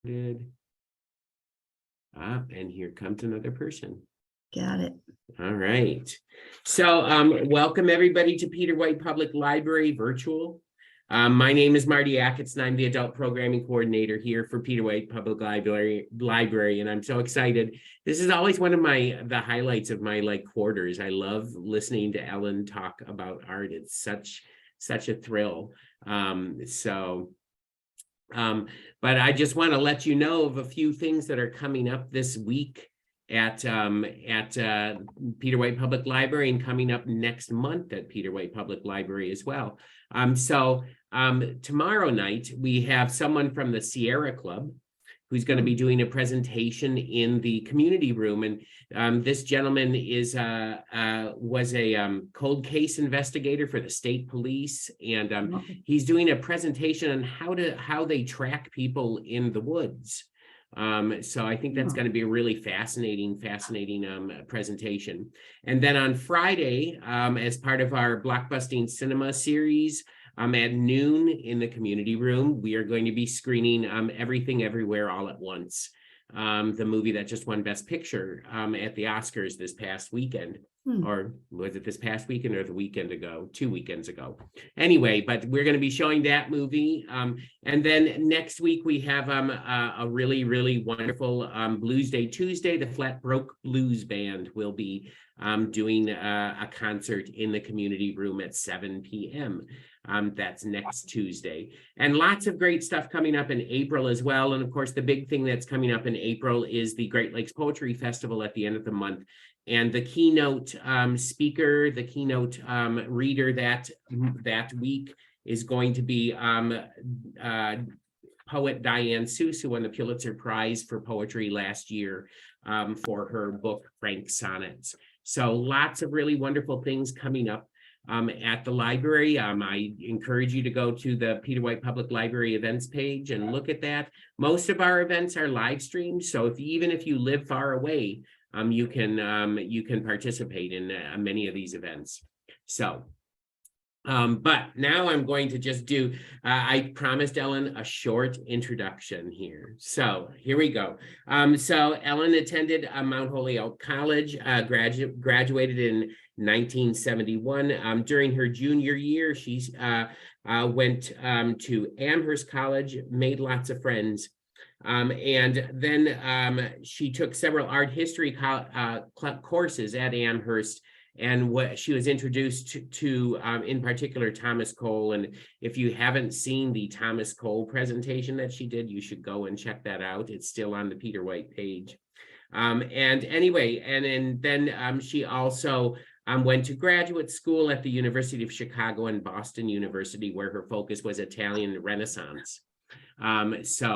And here comes another person. Got it. All right. So welcome everybody to Peter White Public Library Virtual. My name is Marty Ackitts, and I'm the Adult Programming Coordinator here for Peter White Public Library, and I'm so excited. This is always one of the highlights of my quarters. I love listening to Ellen talk about art. It's such a thrill. But I just want to let you know of a few things that are coming up this week at Peter White Public Library, and coming up next month at Peter White Public Library as well. Tomorrow night we have someone from the Sierra Club who's going to be doing a presentation in the community room, and this gentleman was a cold case investigator for the state police, and he's doing a presentation on how they track people in the woods. So I think that's going to be a really fascinating presentation. And then on Friday, as part of our Blockbusting Cinema series, at noon in the community room, we are going to be screening Everything Everywhere All at Once, the movie that just won Best Picture at the Oscars this past weekend. Or was it this past weekend or the weekend ago? 2 weekends ago. Anyway, but we're going to be showing that movie. And then next week we have a really, really wonderful Blues Day Tuesday. The Flat Broke Blues Band will be doing a concert in the community room at 7 p.m. That's next Tuesday. And lots of great stuff coming up in April as well. And of course, the big thing that's coming up in April is the Great Lakes Poetry Festival at the end of the month. And the keynote speaker, the keynote reader that week is going to be poet Diane Seuss, who won the Pulitzer Prize for Poetry last year for her book, Frank Sonnets. So lots of really wonderful things coming up at the library. I encourage you to go to the Peter White Public Library events page and look at that. Most of our events are live streamed, so even if you live far away, you can participate in many of these events. So, but now I'm going to just do, I promised Ellen a short introduction here. So here we go. So Ellen attended Mount Holyoke College, graduated in 1971. During her junior year, she went to Amherst College, made lots of friends. And then she took several art history courses at Amherst, and what she was introduced to in particular Thomas Cole. And if you haven't seen the Thomas Cole presentation that she did, you should go and check that out. It's still on the Peter White page. And anyway, and then she also went to graduate school at the University of Chicago and Boston University, where her focus was Italian Renaissance. Lots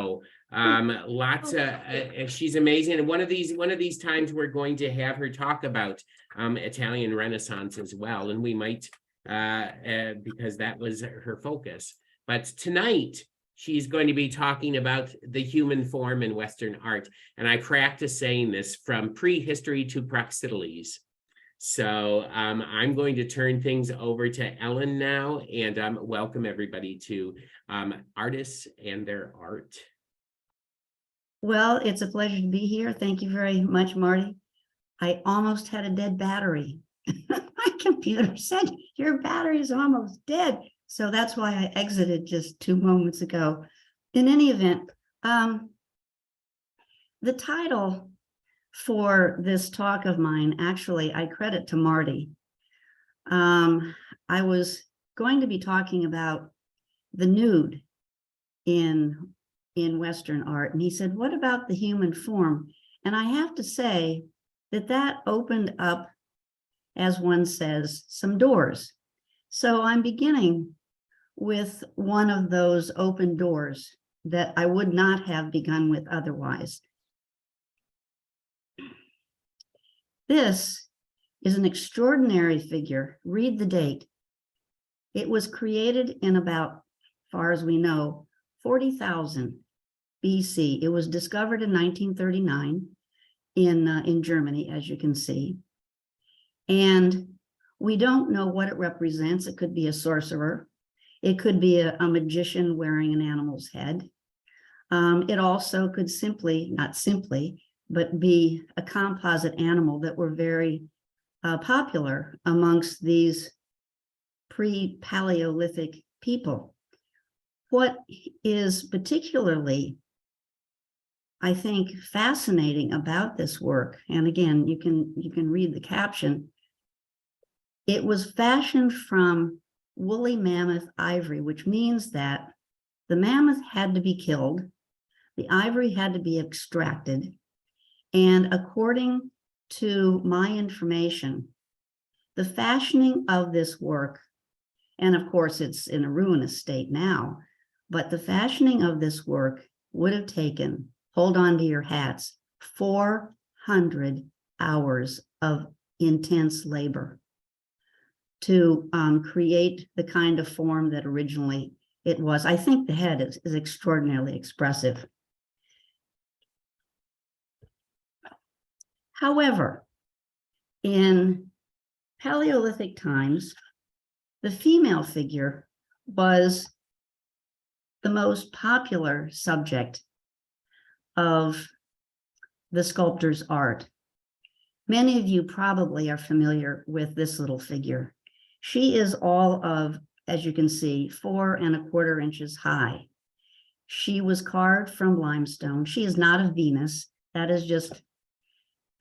of she's amazing, and one of these times we're going to have her talk about Italian Renaissance as well, and we might because that was her focus. But tonight she's going to be talking about the human form in Western art, and I practice saying this from prehistory to Praxiteles. So I'm going to turn things over to Ellen now, and welcome everybody to Artists and Their Art. Well, it's a pleasure to be here. Thank you very much, Marty. I almost had a dead battery. My computer said your battery is almost dead. So that's why I exited just 2 moments ago. In any event, the title for this talk of mine, actually, I credit to Marty. I was going to be talking about the nude in Western art, and he said, what about the human form? And I have to say that opened up, as one says, some doors. So I'm beginning with one of those open doors that I would not have begun with otherwise. This is an extraordinary figure. Read the date. It was created in about, far as we know, 40,000 BC. It was discovered in 1939 in Germany, as you can see. And we don't know what it represents. It could be a sorcerer. It could be a magician wearing an animal's head. It also could not simply, but be a composite animal that were very popular amongst these pre-Paleolithic people. What is particularly, I think, fascinating about this work, and again, you can read the caption, it was fashioned from woolly mammoth ivory, which means that the mammoth had to be killed, the ivory had to be extracted, and according to my information, the fashioning of this work, and of course it's in a ruinous state now, but the fashioning of this work would have taken, hold on to your hats, 400 hours of intense labor to create the kind of form that originally it was. I think the head is extraordinarily expressive. However, in Paleolithic times, the female figure was the most popular subject of the sculptor's art. Many of you probably are familiar with this little figure. She is all of, as you can see, 4 1/4 inches high. She was carved from limestone. She is not a Venus. That is just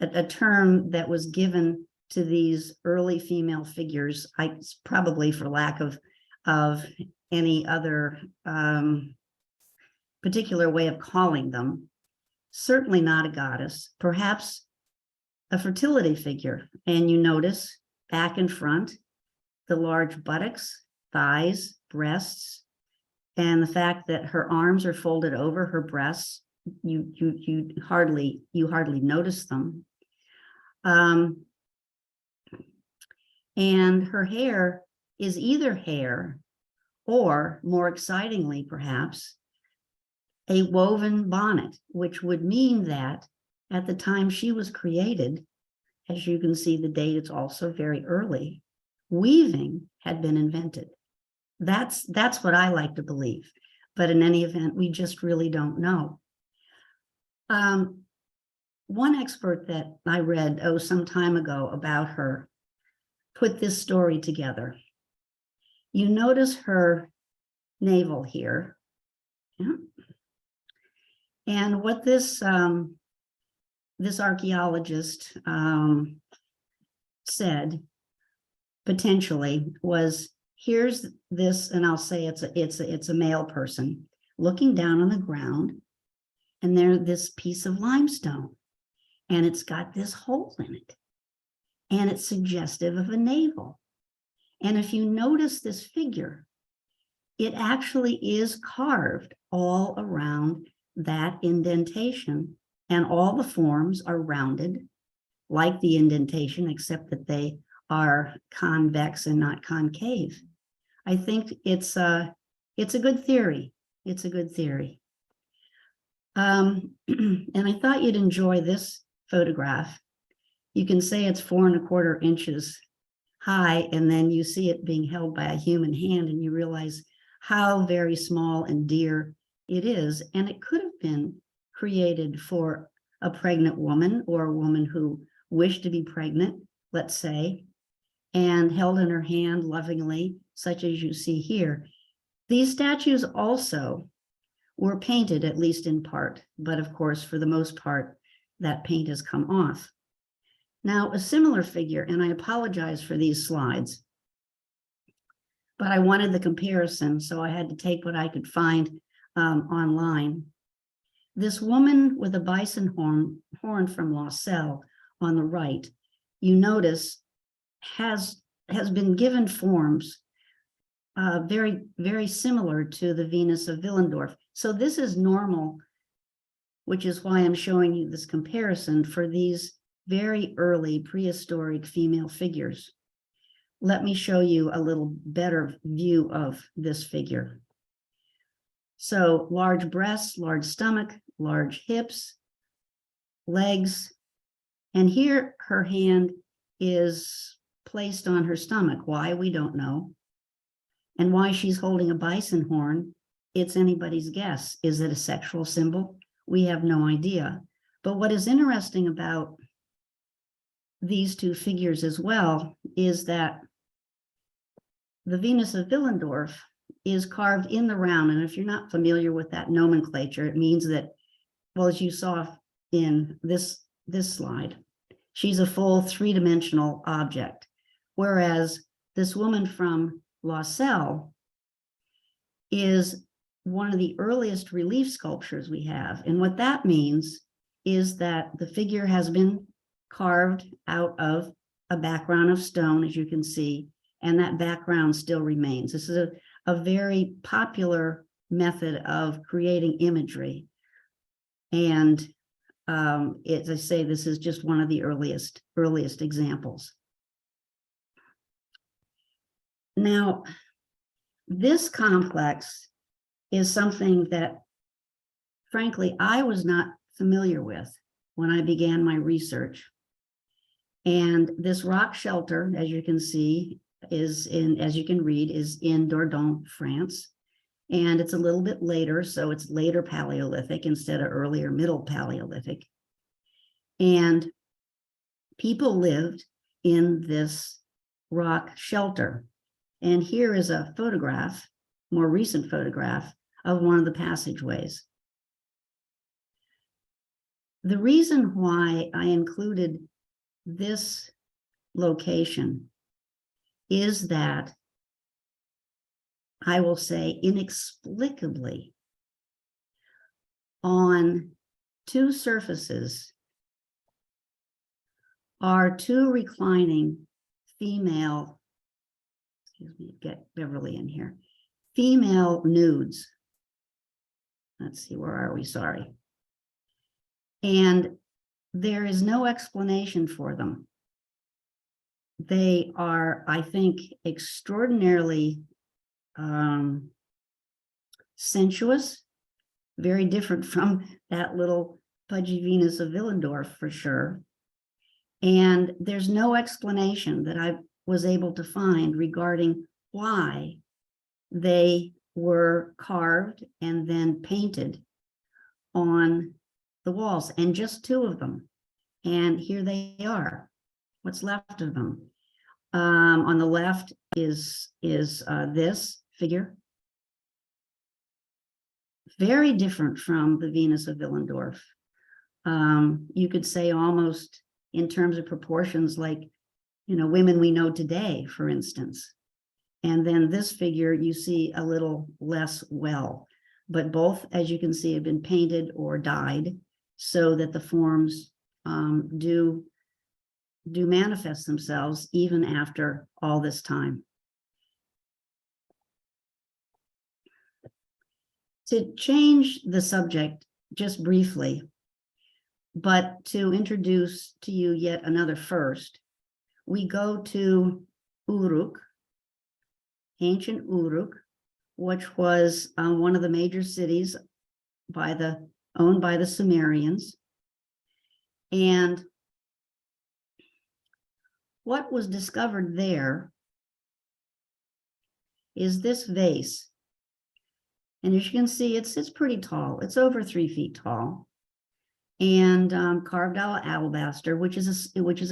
a term that was given to these early female figures, probably for lack of any other particular way of calling them. Certainly not a goddess, perhaps a fertility figure. And you notice back and front, the large buttocks, thighs, breasts, and the fact that her arms are folded over her breasts. You hardly notice them. And her hair is either hair or, more excitingly perhaps, a woven bonnet, which would mean that at the time she was created, as you can see the date, it's also very early, weaving had been invented. That's what I like to believe. But in any event, we just really don't know. One expert that I read, some time ago about her, put this story together. You notice her navel here. Yeah. And what this archaeologist said, potentially, was here's this, and I'll say it's a male person looking down on the ground, and there's this piece of limestone, and it's got this hole in it, and it's suggestive of a navel. And if you notice this figure, it actually is carved all around that indentation, and all the forms are rounded like the indentation, except that they are convex and not concave. I think it's a good theory. It's a good theory. And I thought you'd enjoy this photograph. You can say it's 4 1/4 inches high, and then you see it being held by a human hand, and you realize how very small and dear it is. And it could have been created for a pregnant woman, or a woman who wished to be pregnant, let's say, and held in her hand lovingly, such as you see here. These statues also were painted, at least in part, but of course, for the most part, that paint has come off. Now, a similar figure, and I apologize for these slides, but I wanted the comparison, so I had to take what I could find online. This woman with a bison horn from Lausel on the right, you notice, has been given forms very, very similar to the Venus of Willendorf. So this is normal, which is why I'm showing you this comparison for these very early prehistoric female figures. Let me show you a little better view of this figure. So large breasts, large stomach, large hips, legs, and here her hand is placed on her stomach. Why, we don't know. And why she's holding a bison horn, it's anybody's guess. Is it a sexual symbol? We have no idea. But what is interesting about these two figures as well is that the Venus of Willendorf is carved in the round. And if you're not familiar with that nomenclature, it means that, well, as you saw in this slide, she's a full three-dimensional object. Whereas this woman from La Selle is one of the earliest relief sculptures we have. And what that means is that the figure has been carved out of a background of stone, as you can see, and that background still remains. This is a very popular method of creating imagery. And as I say, this is just one of the earliest examples. Now, this complex is something that, frankly, I was not familiar with when I began my research. And this rock shelter, as you can see, is in Dordogne, France. And it's a little bit later, so it's later Paleolithic instead of earlier Middle Paleolithic. And people lived in this rock shelter. And here is a photograph, more recent photograph, of one of the passageways. The reason why I included this location is that, I will say inexplicably, on two surfaces are two reclining female, excuse me, get Beverly in here, female nudes. Let's see, where are we? Sorry. And there is no explanation for them. They are, I think, extraordinarily sensuous, very different from that little pudgy Venus of Willendorf for sure. And there's no explanation that I was able to find regarding why they were carved and then painted on the walls, and just two of them. And here they are, what's left of them. On the left is this figure. Very different from the Venus of Willendorf. You could say almost in terms of proportions like, women we know today, for instance. And then this figure, you see a little less well, but both, as you can see, have been painted or dyed so that the forms do manifest themselves even after all this time. To change the subject just briefly, but to introduce to you yet another first, we go to Uruk, ancient Uruk, which was one of the major cities owned by the Sumerians. And what was discovered there is this vase. And as you can see, it's pretty tall. It's over 3 feet tall, and carved out of alabaster, which is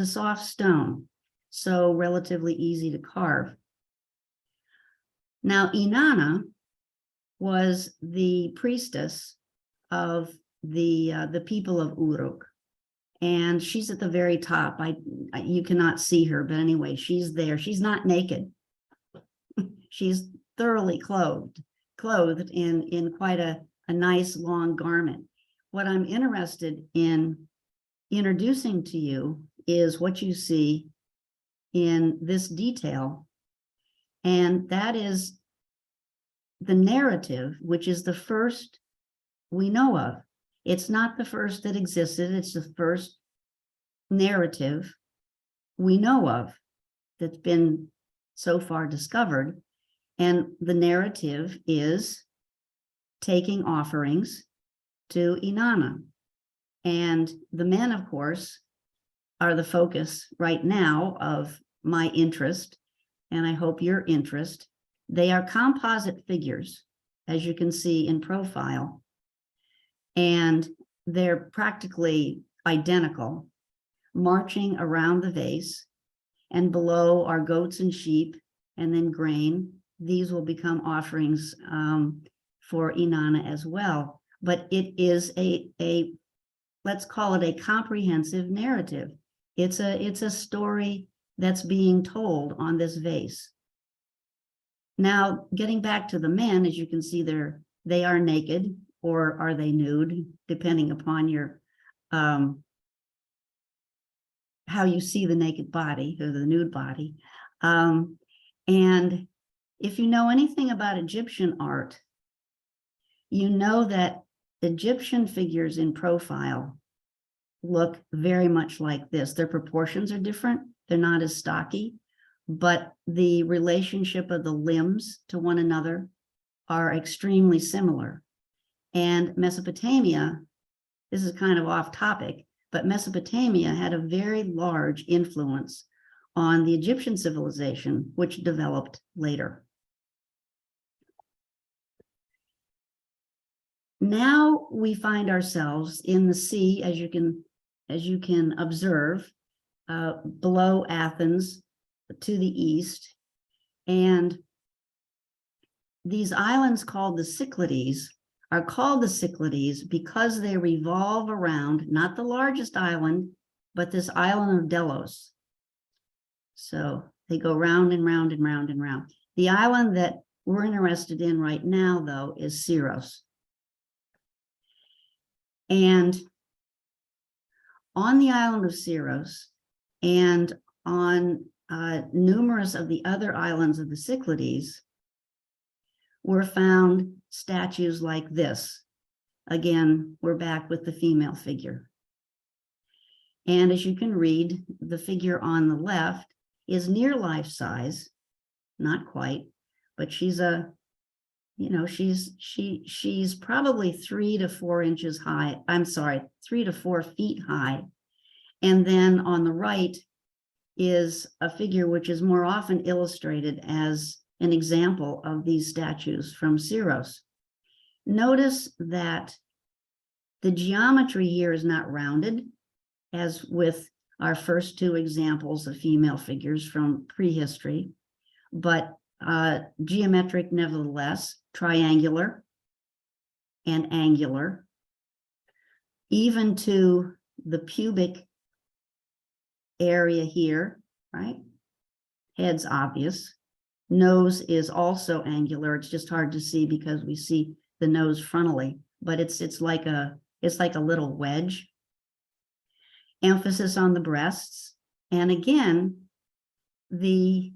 a soft stone, so relatively easy to carve. Now, Inanna was the priestess of the people of Uruk, and she's at the very top. You cannot see her, but anyway, she's there. She's not naked. She's thoroughly clothed in quite a nice long garment. What I'm interested in introducing to you is what you see in this detail, and that is the narrative, which is the first we know of. It's not the first that existed, it's the first narrative we know of that's been so far discovered. And the narrative is taking offerings to Inanna. And the men, of course, are the focus right now of my interest, and I hope your interest. They are composite figures. as you can see in profile, and they're practically identical, marching around the vase, and below are goats and sheep, and then grain. These will become offerings for Inanna as well. But it is a let's call it a comprehensive narrative. It's a story that's being told on this vase. Now, getting back to the men, as you can see, they are naked, or are they nude, depending upon your how you see the naked body or the nude body. And if you know anything about Egyptian art, you know that Egyptian figures in profile look very much like this. Their proportions are different. They're not as stocky, but the relationship of the limbs to one another are extremely similar. And Mesopotamia, this is kind of off topic, but Mesopotamia had a very large influence on the Egyptian civilization, which developed later. Now we find ourselves in the sea, as you can observe, below Athens to the east. And these islands called the Cyclades are called the Cyclades because they revolve around not the largest island, but this island of Delos. So they go round and round and round and round. The island that we're interested in right now, though, is Cirrus. And on the island of Cirrus and on numerous of the other islands of the Cyclades were found statues like this. Again, we're back with the female figure. And as you can read, the figure on the left is near life size, not quite, but she's she's probably 3 to 4 inches high. I'm sorry, 3 to 4 feet high. And then on the right is a figure which is more often illustrated as an example of these statues from Cirrus. Notice that the geometry here is not rounded, as with our first two examples of female figures from prehistory, but geometric nevertheless, triangular and angular, even to the pubic area here, right? Head's obvious. Nose is also angular. It's just hard to see because we see the nose frontally, but it's like a little wedge. Emphasis on the breasts. And again, the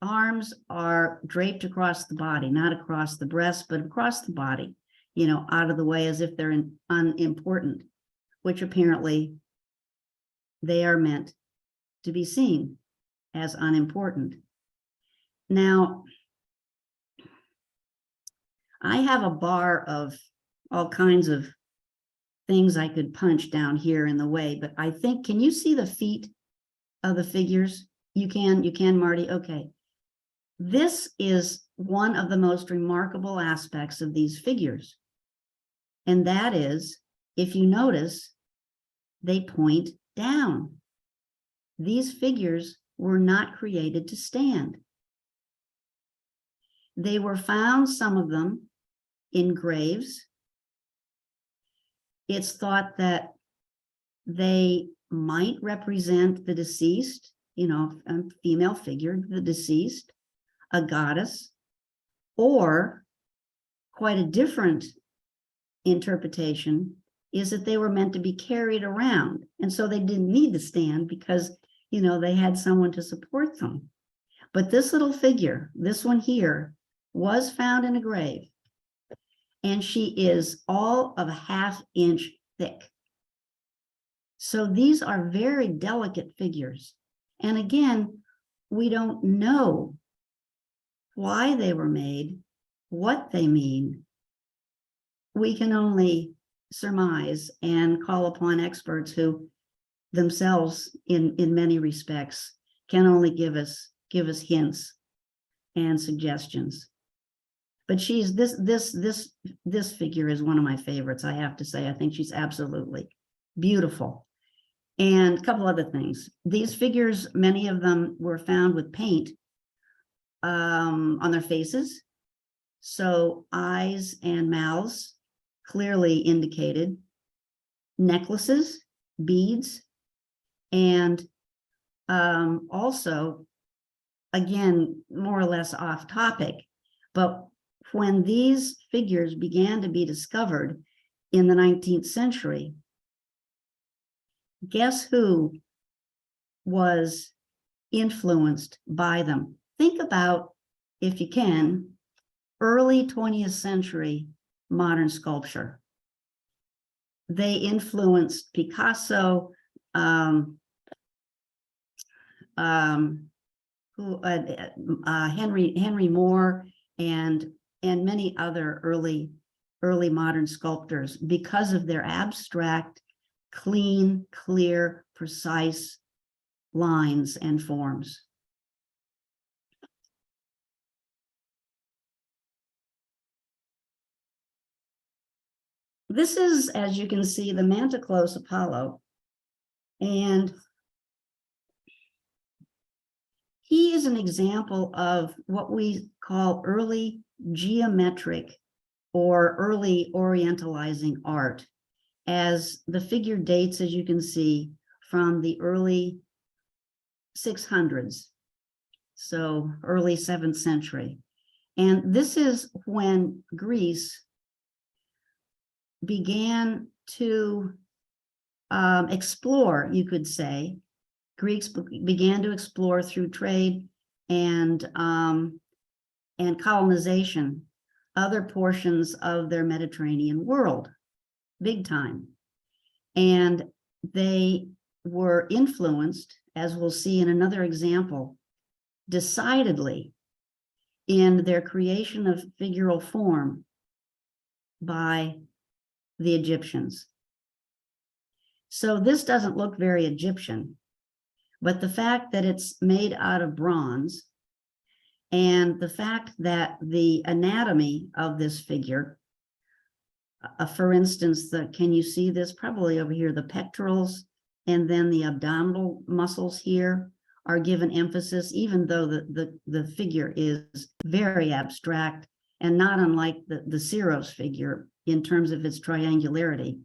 arms are draped across the body, not across the breast, but across the body, out of the way as if they're unimportant, which apparently they are meant to be seen as unimportant. Now, I have a bar of all kinds of things I could punch down here in the way, but I think, can you see the feet of the figures? You can, Marty? Okay. This is one of the most remarkable aspects of these figures. And that is, if you notice, they point down. These figures were not created to stand. They were found, some of them, in graves. It's thought that they might represent the deceased, a female figure, the deceased, a goddess, or quite a different interpretation is that they were meant to be carried around. And so they didn't need to stand because, they had someone to support them. But this little figure, this one here, was found in a grave. And she is all of a ½ inch thick. So these are very delicate figures. And again, we don't know why they were made, what they mean. We can only surmise and call upon experts who themselves, in many respects, can only give us hints and suggestions. But she's this figure is one of my favorites, I have to say. I think she's absolutely beautiful. And a couple other things. These figures, many of them were found with paint on their faces. So eyes and mouths clearly indicated, necklaces, beads, and also, again, more or less off topic, but when these figures began to be discovered in the 19th century, guess who was influenced by them? Think about, if you can, early 20th century modern sculpture. They influenced Picasso, Henry Moore, and many other early modern sculptors because of their abstract, clean, clear, precise lines and forms. This is, as you can see, the Manteclos Apollo, and he is an example of what we call early geometric or early orientalizing art, as the figure dates, as you can see, from the early 600s, so early 7th century. And this is when Greece began to explore, you could say. Greeks began to explore through trade and colonization other portions of their Mediterranean world, big time. And they were influenced, as we'll see in another example, decidedly in their creation of figural form by the Egyptians. So this doesn't look very Egyptian, but the fact that it's made out of bronze and the fact that the anatomy of this figure, for instance, can you see this? Probably over here, the pectorals and then the abdominal muscles here are given emphasis, even though the figure is very abstract and not unlike the Cirrus figure in terms of its triangularity.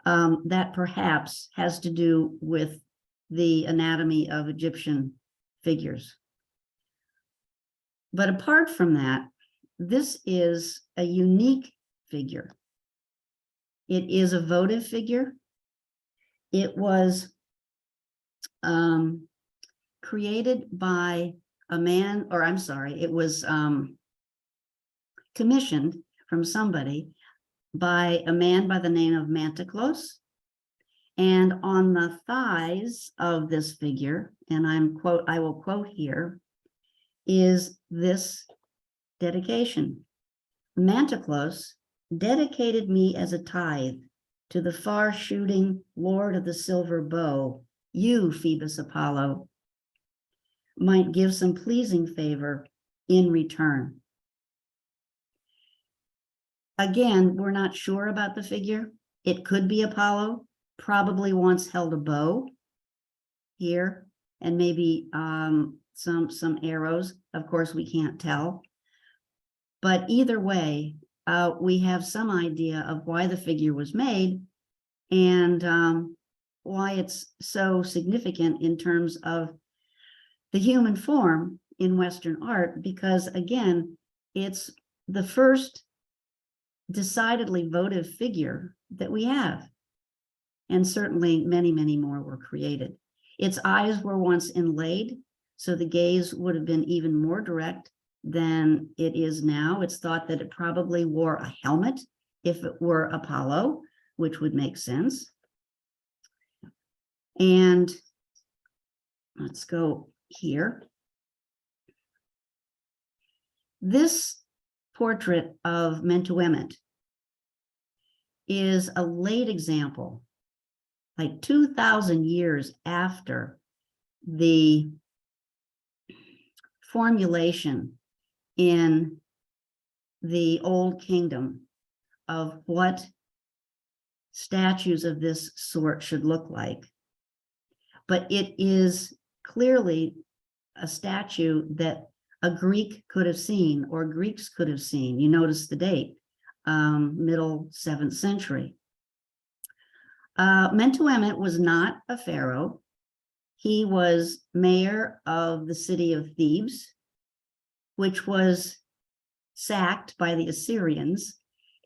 That perhaps has to do with the anatomy of Egyptian figures. But apart from that, this is a unique figure. It is a votive figure. It was created by a man, or I'm sorry, it was commissioned from somebody by a man by the name of Manteclos. And on the thighs of this figure, and I will quote here, is this dedication. Manteclos dedicated me as a tithe to the far-shooting Lord of the silver bow. You, Phoebus Apollo, might give some pleasing favor in return. Again, we're not sure about the figure. It could be Apollo, probably once held a bow here, and maybe some arrows. Of course, we can't tell. But either way, we have some idea of why the figure was made and why it's so significant in terms of the human form in Western art, because again, it's the first decidedly votive figure that we have. And certainly many, many more were created. Its eyes were once inlaid, so the gaze would have been even more direct than it is now. It's thought that it probably wore a helmet if it were Apollo, which would make sense. And let's go here. This portrait of Mentuemmet is a late example, like 2,000 years after the formulation in the old kingdom of what statues of this sort should look like. But it is clearly a statue that a Greek could have seen, or Greeks could have seen. You notice the date, middle 7th century. Mentuemmet was not a pharaoh. He was mayor of the city of Thebes, which was sacked by the Assyrians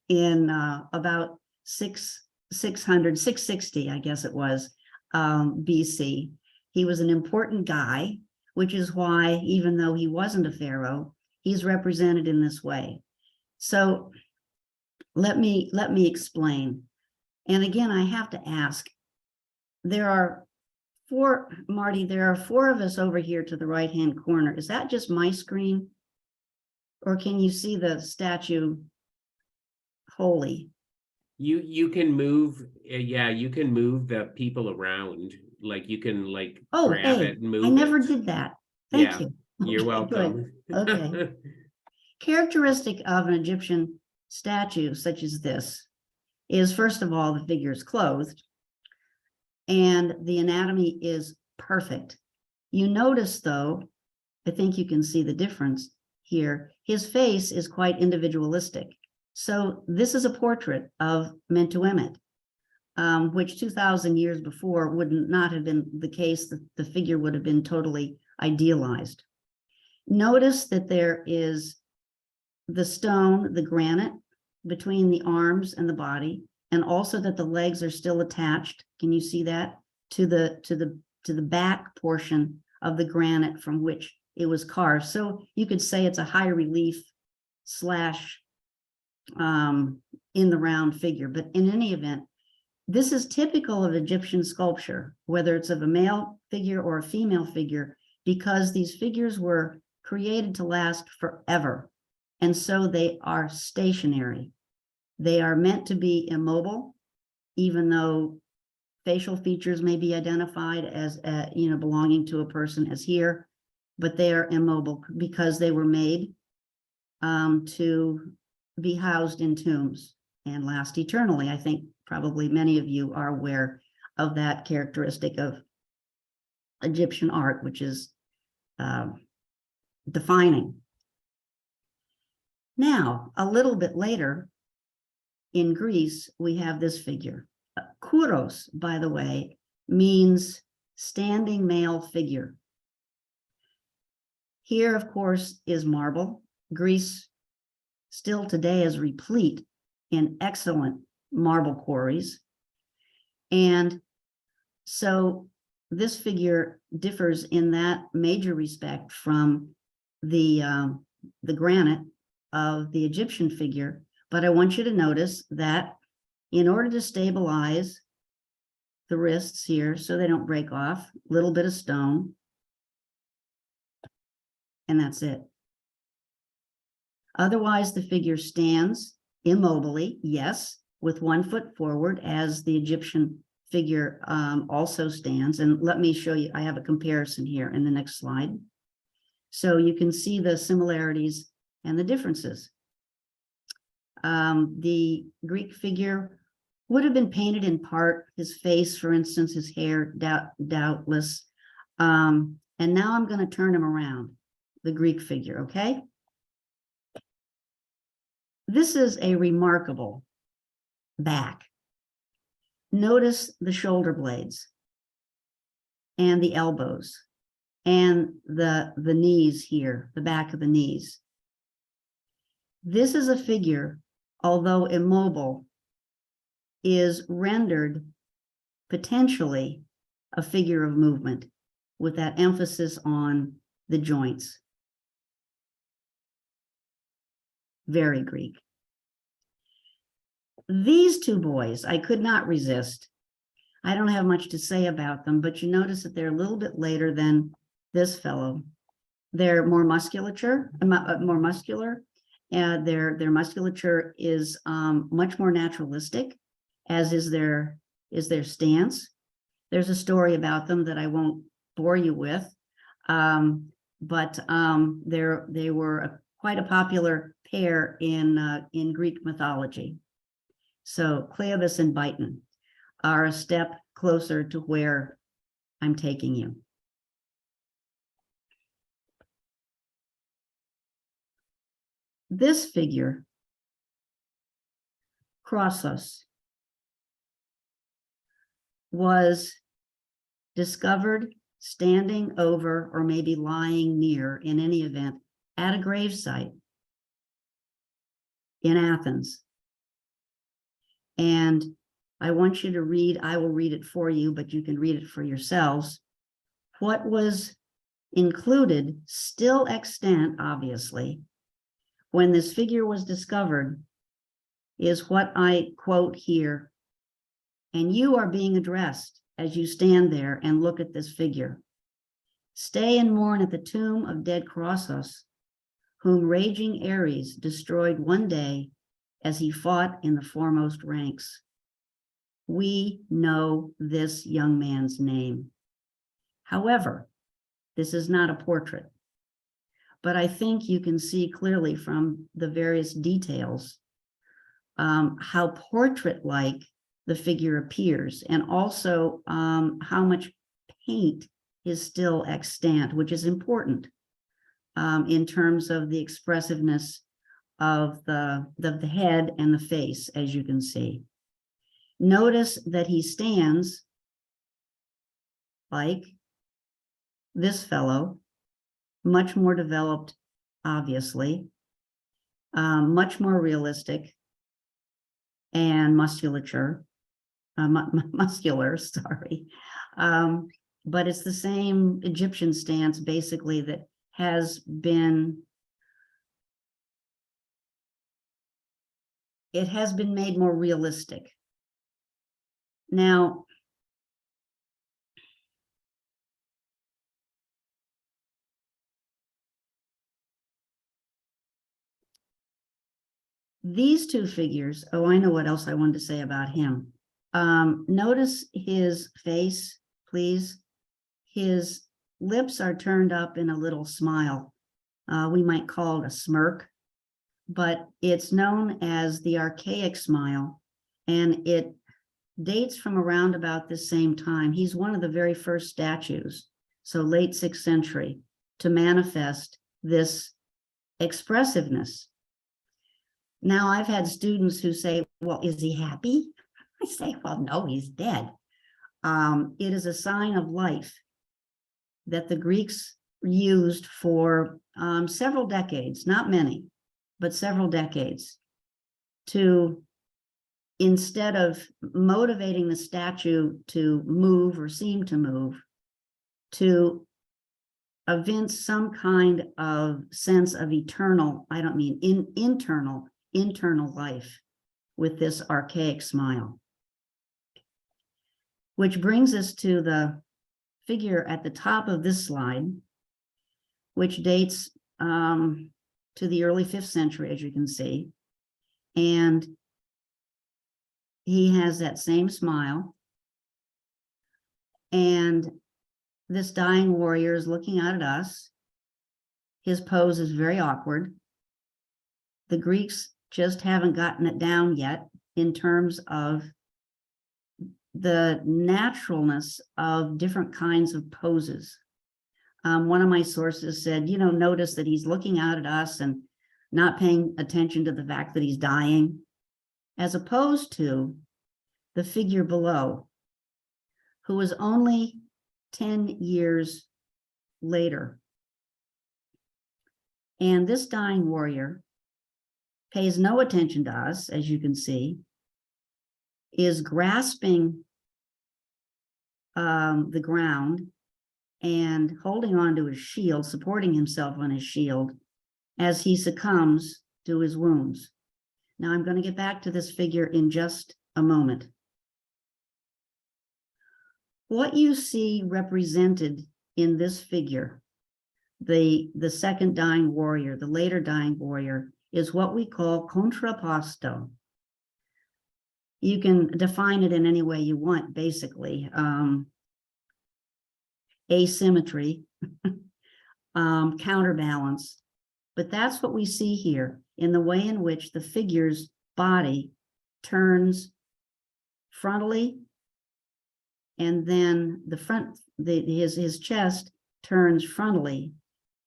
in about 660, I guess it was, BC. He was an important guy, which is why, even though he wasn't a pharaoh, he's represented in this way. So let me explain. And again, I have to ask, there are four, Marty, there are four of us over here to the right-hand corner. Is that just my screen? Or can you see the statue wholly? You can move, yeah, you can move the people around. Like you can like grab hey, it and move I never it. did that. Thank Yeah, you. You're Okay, welcome. good. Okay. Characteristic of an Egyptian statue such as this is, first of all, the figure is clothed and the anatomy is perfect. You notice, though, I think you can see the difference here. His face is quite individualistic. So this is a portrait of Mentuemmet, which 2,000 years before would not have been the case. The figure would have been totally idealized. Notice that there is the stone, the granite, between the arms and the body, and also that the legs are still attached. Can you see that? To the back portion of the granite from which it was carved. So you could say it's a high relief slash in the round figure. But in any event, this is typical of Egyptian sculpture, whether it's of a male figure or a female figure, because these figures were created to last forever. And so they are stationary. They are meant to be immobile, even though facial features may be identified as, belonging to a person as here, but they are immobile because they were made to be housed in tombs and last eternally. I think probably many of you are aware of that characteristic of Egyptian art, which is defining. Now, a little bit later, in Greece, we have this figure. Kouros, by the way, means standing male figure. Here, of course, is marble. Greece still today is replete in excellent marble quarries. And so this figure differs in that major respect from the granite of the Egyptian figure. But I want you to notice that in order to stabilize the wrists here so they don't break off, a little bit of stone, and that's it. Otherwise, the figure stands immobily, yes, with 1 foot forward, as the Egyptian figure also stands. And let me show you, I have a comparison here in the next slide. So you can see the similarities and the differences. The Greek figure would have been painted in part, his face, for instance, his hair, doubtless. And now I'm going to turn him around, the Greek figure, okay? This is a remarkable back. Notice the shoulder blades and the elbows and the knees here, the back of the knees. This is a figure, although immobile, is rendered potentially a figure of movement with that emphasis on the joints. Very Greek. These two boys, I could not resist. I don't have much to say about them, but you notice that they're a little bit later than this fellow. They're more muscular. Their musculature is much more naturalistic, as is their stance. There's a story about them that I won't bore you with, but they were quite a popular pair in Greek mythology. So Cleobus and Biton are a step closer to where I'm taking you. This figure, Crossus, was discovered standing over or maybe lying near, in any event, at a gravesite in Athens. And I want you to read, I will read it for you, but you can read it for yourselves. What was included, still extant, obviously, when this figure was discovered, is what I quote here. And you are being addressed as you stand there and look at this figure. Stay and mourn at the tomb of dead Crossus, whom raging Ares destroyed one day as he fought in the foremost ranks. We know this young man's name. However, this is not a portrait, but I think you can see clearly from the various details how portrait-like the figure appears, and also how much paint is still extant, which is important in terms of the expressiveness of the head and the face, as you can see. Notice that he stands like this fellow, much more developed, obviously, much more realistic and muscular, sorry. But it's the same Egyptian stance, basically, that has been, it has been made more realistic. Now, these two figures, oh, I know what else I wanted to say about him. Notice his face, please. His lips are turned up in a little smile. We might call it a smirk, but it's known as the archaic smile, and it dates from around about the same time. He's one of the very first statues, so late 6th century, to manifest this expressiveness. Now, I've had students who say, well, is he happy? I say, well, no, he's dead. It is a sign of life that the Greeks used for several decades, not many, but several decades, to, instead of motivating the statue to move or seem to move, to evince some kind of sense of eternal, I don't mean internal life with this archaic smile. Which brings us to the figure at the top of this slide, which dates to the early 5th century, as you can see. And he has that same smile. And this dying warrior is looking out at us. His pose is very awkward. The Greeks just haven't gotten it down yet in terms of the naturalness of different kinds of poses. One of my sources said, notice that he's looking out at us and not paying attention to the fact that he's dying, as opposed to the figure below, who was only 10 years later. And this dying warrior pays no attention to us, as you can see, is grasping the ground and holding on to his shield, supporting himself on his shield as he succumbs to his wounds. Now, I'm going to get back to this figure in just a moment. What you see represented in this figure, the second dying warrior, the later dying warrior, is what we call contrabasso. You can define it in any way you want, basically. Asymmetry, counterbalance, but that's what we see here. in the way in which the figure's body turns frontally, and then his chest turns frontally,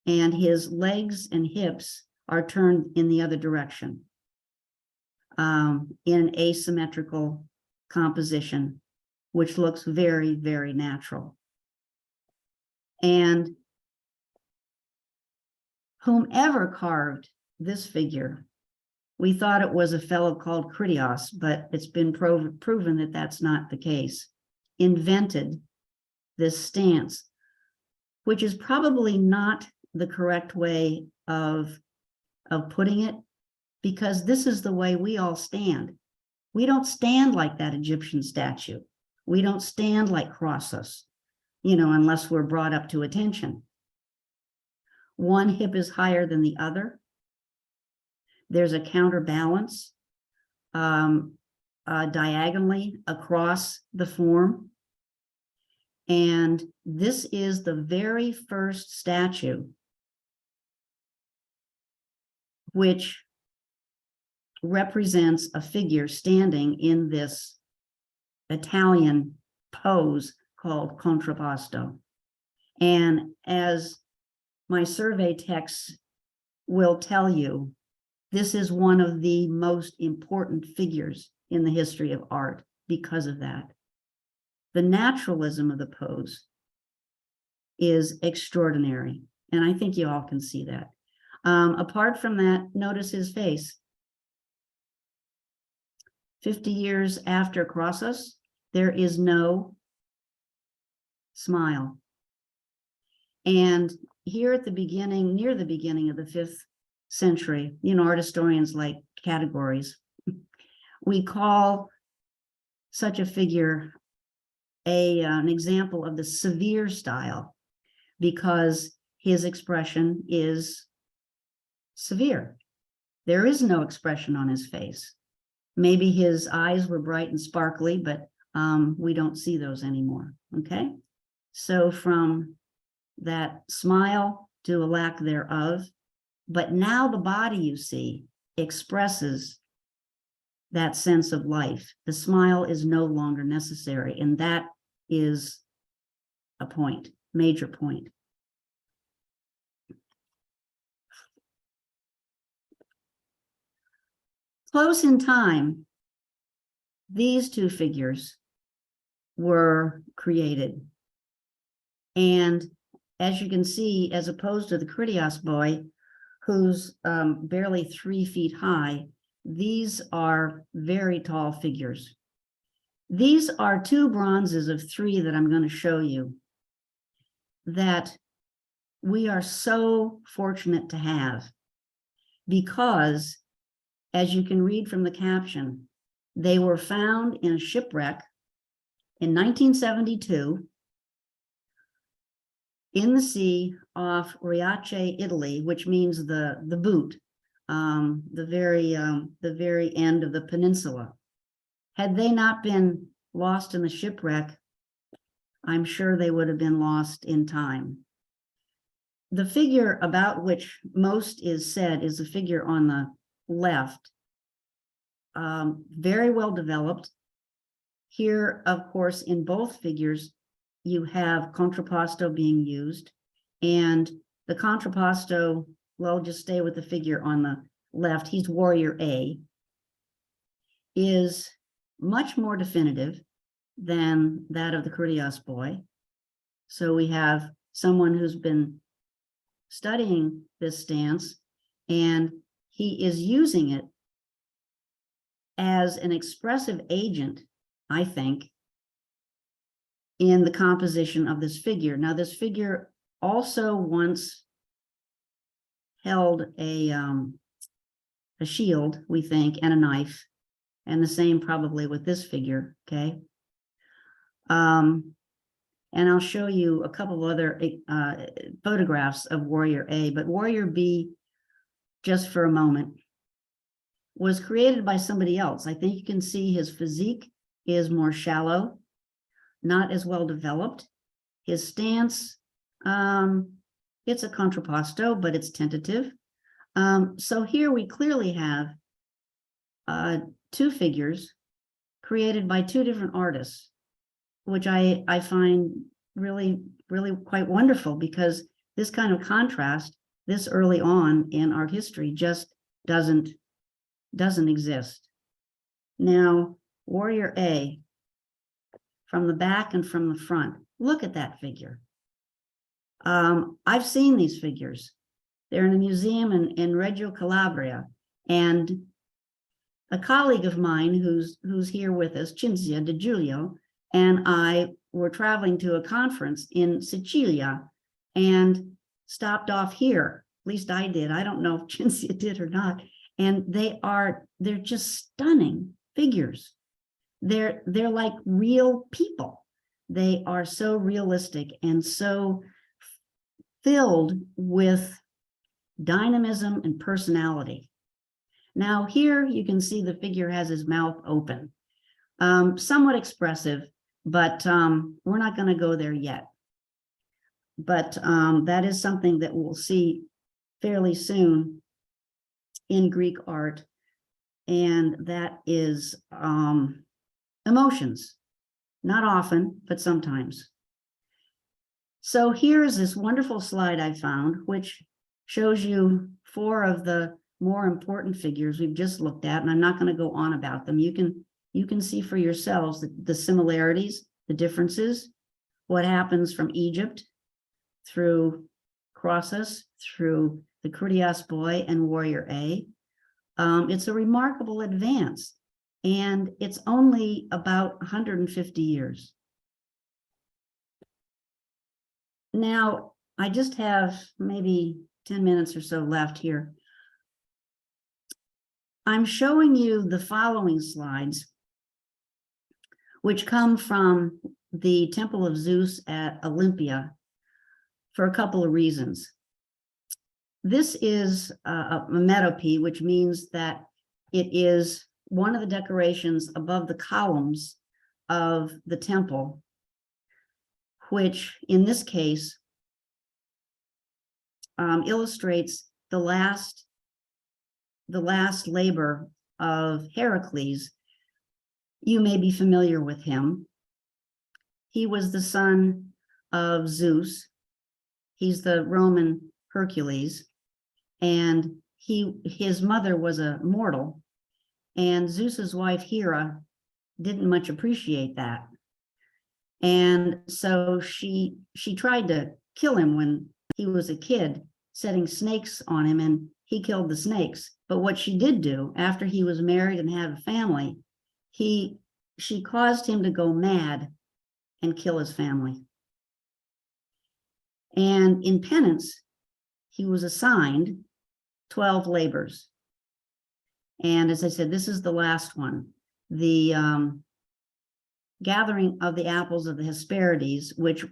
and his legs and hips are turned in the other direction, in asymmetrical composition, which looks very, very natural. And whomever carved this figure, we thought it was a fellow called Critias, but it's been proven that that's not the case, invented this stance, which is probably not the correct way of putting it, because this is the way we all stand. We don't stand like that Egyptian statue. We don't stand like Crossus, unless we're brought up to attention. One hip is higher than the other. There's a counterbalance diagonally across the form. And this is the very first statue which represents a figure standing in this Italian pose called Contrabasso. And as my survey text will tell you, this is one of the most important figures in the history of art because of that. The naturalism of the pose is extraordinary, and I think you all can see that. Apart from that, notice his face. 50 years after Crossus, there is no smile. And here at the beginning, near the beginning of the 5th century, art historians like categories. We call such a figure an example of the severe style, because his expression is severe. There is no expression on his face. Maybe his eyes were bright and sparkly, but we don't see those anymore, okay? So from that smile to a lack thereof, but now the body, you see, expresses that sense of life. The smile is no longer necessary, and that is a point, major point. Close in time, these two figures were created. And as you can see, as opposed to the Critias boy, who's barely 3 feet high, these are very tall figures. These are 2 bronzes of 3 that I'm going to show you that we are so fortunate to have, because, as you can read from the caption, they were found in a shipwreck in 1972 in the sea off Riace, Italy, which means the boot, the very end of the peninsula. Had they not been lost in the shipwreck, I'm sure they would have been lost in time. The figure about which most is said is the figure on the left, very well developed. Here, of course, in both figures, you have contrapposto being used, and the contrapposto, well, just stay with the figure on the left, he's warrior A, is much more definitive than that of the Critias boy. So we have someone who's been studying this stance, and he is using it as an expressive agent, I think, in the composition of this figure. Now, this figure also once held a shield, we think, and a knife, and the same probably with this figure, okay? And I'll show you a couple other photographs of warrior A, but warrior B, just for a moment, was created by somebody else. I think you can see his physique is more shallow, not as well developed. His stance, it's a contrapposto, but it's tentative. So here we clearly have two figures created by two different artists, which I find really quite wonderful, because this kind of contrast this early on in art history just doesn't exist. Now, Warrior A, from the back and from the front, look at that figure. I've seen these figures. They're in a museum in Reggio Calabria, and a colleague of mine who's here with us, Cinzia De Giulio, and I were traveling to a conference in Sicilia and stopped off here. At least I did. I don't know if Cinzia did or not. And they're just stunning figures. They're like real people. They are so realistic and so filled with dynamism and personality. Now here you can see the figure has his mouth open, somewhat expressive, but we're not going to go there yet. But that is something that we'll see fairly soon in Greek art, and that is emotions. Not often, but sometimes. So here's this wonderful slide I found, which shows you 4 of the more important figures we've just looked at, and I'm not going to go on about them. You can see for yourselves the similarities, the differences, what happens from Egypt through Crossus, through the Critias boy and Warrior A. It's a remarkable advance, and it's only about 150 years. Now, I just have maybe 10 minutes or so left here. I'm showing you the following slides, which come from the Temple of Zeus at Olympia for a couple of reasons. This is a metope, which means that it is one of the decorations above the columns of the temple, which in this case illustrates the last labor of Heracles. You may be familiar with him. He was the son of Zeus. He's the Roman Hercules, and his mother was a mortal, and Zeus's wife Hera didn't much appreciate that. And so she tried to kill him when he was a kid, setting snakes on him, and he killed the snakes. But what she did do after he was married and had a family, she caused him to go mad and kill his family. And in penance, he was assigned 12 labors. And as I said, this is the last one, the gathering of the apples of the Hesperides, which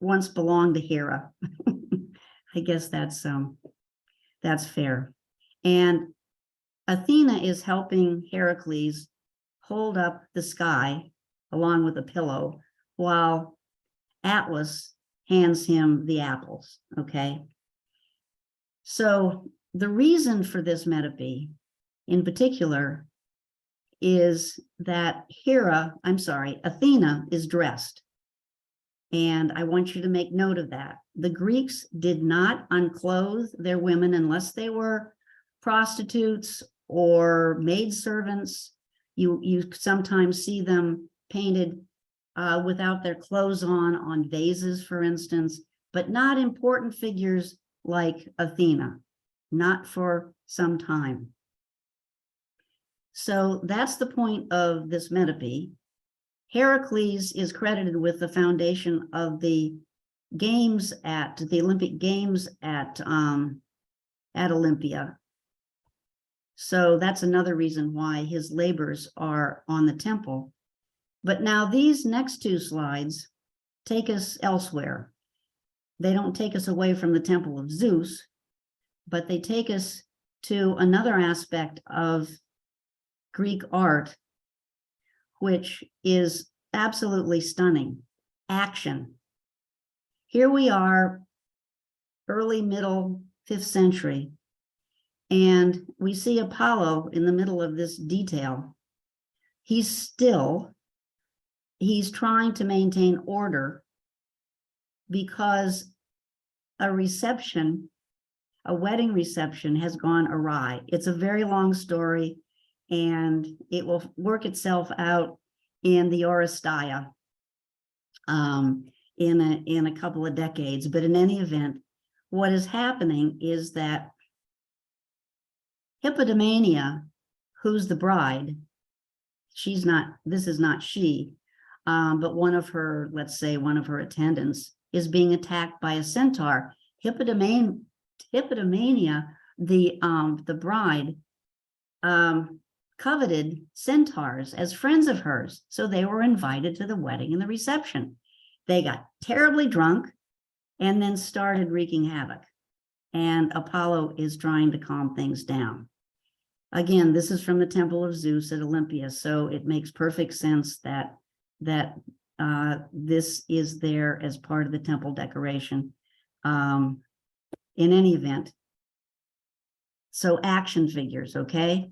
once belonged to Hera. I guess that's fair. And Athena is helping Heracles hold up the sky along with a pillow, while Atlas hands him the apples, okay? So the reason for this metope in particular is that Athena is dressed. And I want you to make note of that. The Greeks did not unclothe their women unless they were prostitutes or maidservants. You sometimes see them painted without their clothes on vases, for instance, but not important figures like Athena, not for some time. So that's the point of this metope. Heracles is credited with the foundation of the Olympic Games at Olympia. So that's another reason why his labors are on the temple. But now these next 2 slides take us elsewhere. They don't take us away from the Temple of Zeus, but they take us to another aspect of Greek art, which is absolutely stunning: action. Here we are, early, middle 5th century, And we see Apollo in the middle of this detail. He's trying to maintain order because a wedding reception has gone awry. It's a very long story, and it will work itself out in the Oresteia in a couple of decades. But in any event, what is happening is that Hippodamia, who's the bride, this is not she, but one of her, let's say one of her attendants, is being attacked by a centaur. Hippodamia, the bride, coveted centaurs as friends of hers, so they were invited to the wedding and the reception. They got terribly drunk and then started wreaking havoc, and Apollo is trying to calm things down. Again, this is from the Temple of Zeus at Olympia, so it makes perfect sense that this is there as part of the temple decoration. In any event, so action figures, okay?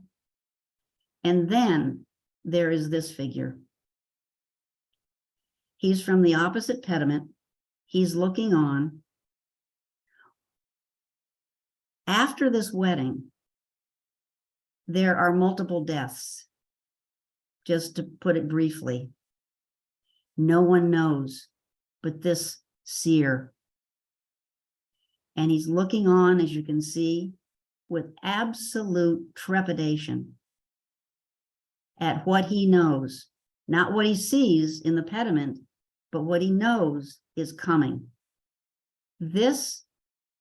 And then there is this figure. He's from the opposite pediment. He's looking on. After this wedding, there are multiple deaths. Just to put it briefly, no one knows but this seer. And he's looking on, as you can see, with absolute trepidation at what he knows, not what he sees in the pediment, but what he knows is coming. This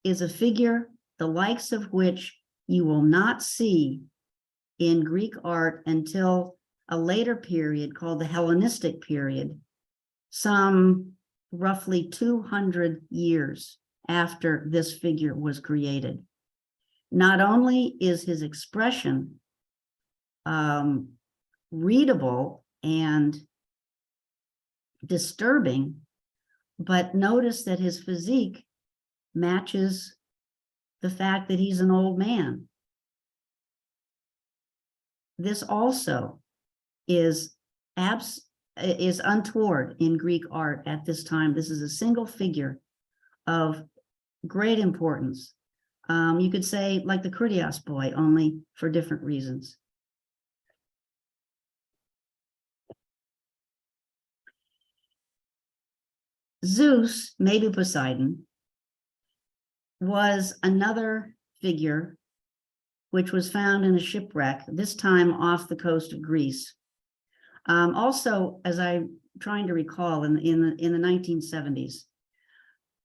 is a figure the likes of which you will not see in Greek art until a later period called the Hellenistic period, some roughly 200 years after this figure was created. Not only is his expression readable and disturbing, but notice that his physique matches the fact that he's an old man. This also is untoward in Greek art at this time. This is a single figure of great importance. You could say like the Critias boy, only for different reasons. Zeus, maybe Poseidon, was another figure which was found in a shipwreck, this time off the coast of Greece. Also, as I'm trying to recall, in the 1970s.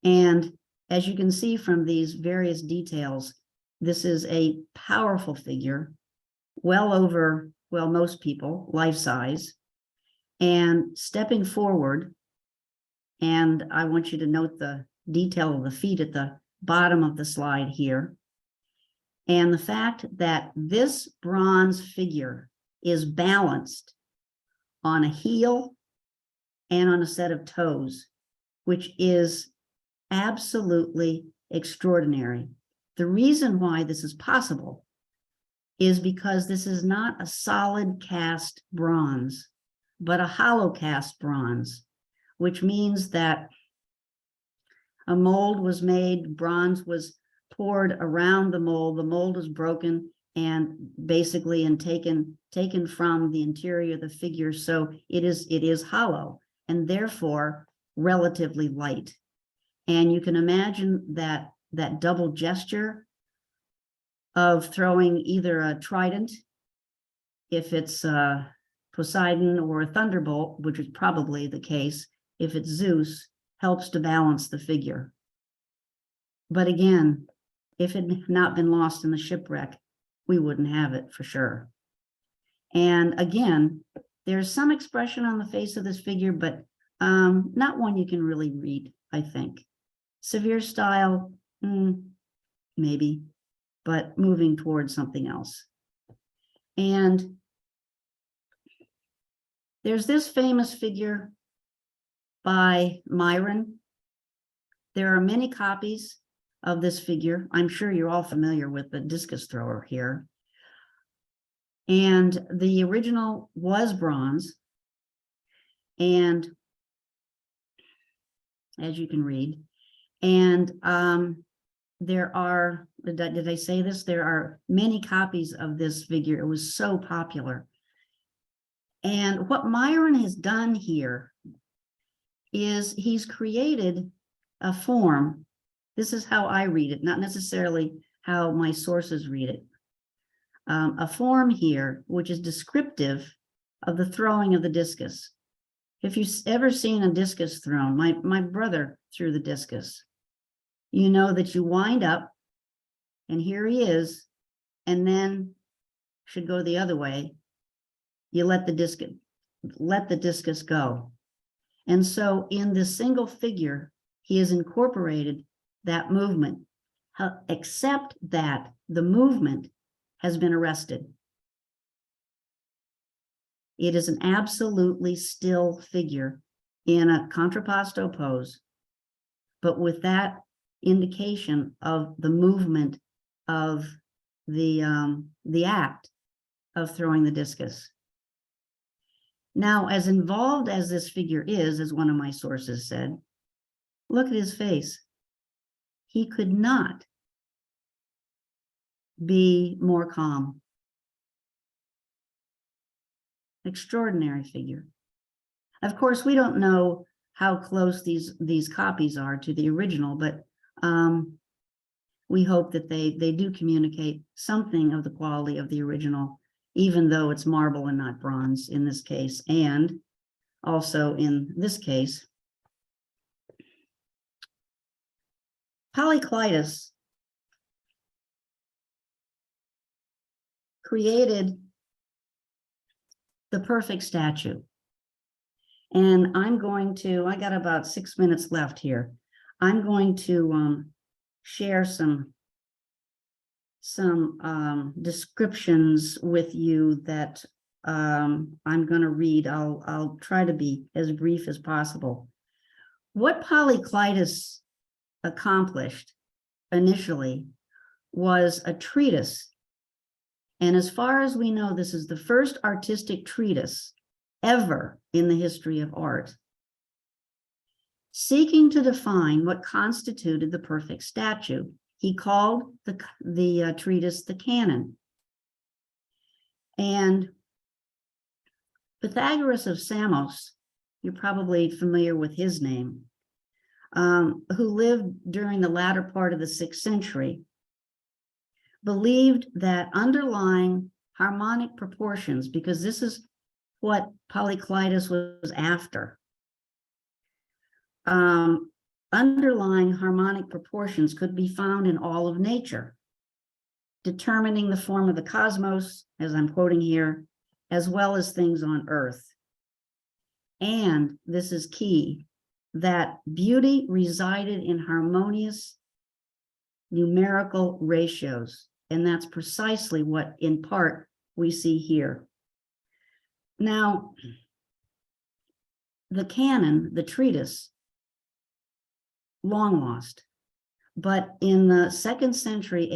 And as you can see from these various details, this is a powerful figure, well over, well, most people, life size, and stepping forward. And I want you to note the detail of the feet at the bottom of the slide here. And the fact that this bronze figure is balanced on a heel and on a set of toes, which is absolutely extraordinary. The reason why this is possible is because this is not a solid cast bronze, but a hollow cast bronze, which means that a mold was made, bronze was poured around the mold was broken and basically taken from the interior of the figure, so it is hollow and therefore relatively light. And you can imagine that double gesture of throwing either a trident, if it's Poseidon, or a thunderbolt, which is probably the case if it's Zeus, helps to balance the figure. But again, if it had not been lost in the shipwreck, we wouldn't have it for sure. And again, there's some expression on the face of this figure, but not one you can really read, I think. Severe style, maybe, but moving towards something else. And there's this famous figure by Myron. There are many copies of this figure. I'm sure you're all familiar with the discus thrower here. And the original was bronze. And as you can read, and there are, did I say this? There are many copies of this figure. It was so popular. And what Myron has done here is he's created a form. This is how I read it, not necessarily how my sources read it. A form here, which is descriptive of the throwing of the discus. If you've ever seen a discus thrown, my brother threw the discus. You know that you wind up, and here he is, and then should go the other way. You let the discus go. And so in this single figure, he has incorporated that movement, except that the movement has been arrested. It is an absolutely still figure in a contrapposto pose, but with that indication of the movement of the act of throwing the discus. Now, as involved as this figure is, as one of my sources said, look at his face. He could not be more calm. Extraordinary figure. Of course, we don't know how close these copies are to the original, but we hope that they do communicate something of the quality of the original, even though it's marble and not bronze in this case, and also in this case. Polyclitus created the perfect statue. And I got about 6 minutes left here. I'm going to share some descriptions with you that I'm going to read. I'll try to be as brief as possible. What Polyclitus accomplished initially was a treatise. And as far as we know, this is the first artistic treatise ever in the history of art, seeking to define what constituted the perfect statue. He called the treatise the canon. And Pythagoras of Samos, you're probably familiar with his name, who lived during the latter part of the 6th century, believed that underlying harmonic proportions, because this is what Polyclitus was after, underlying harmonic proportions could be found in all of nature, determining the form of the cosmos, as I'm quoting here, as well as things on earth. And this is key, that beauty resided in harmonious numerical ratios. And that's precisely what, in part, we see here. Now, the canon, the treatise, long lost. But in the 2nd century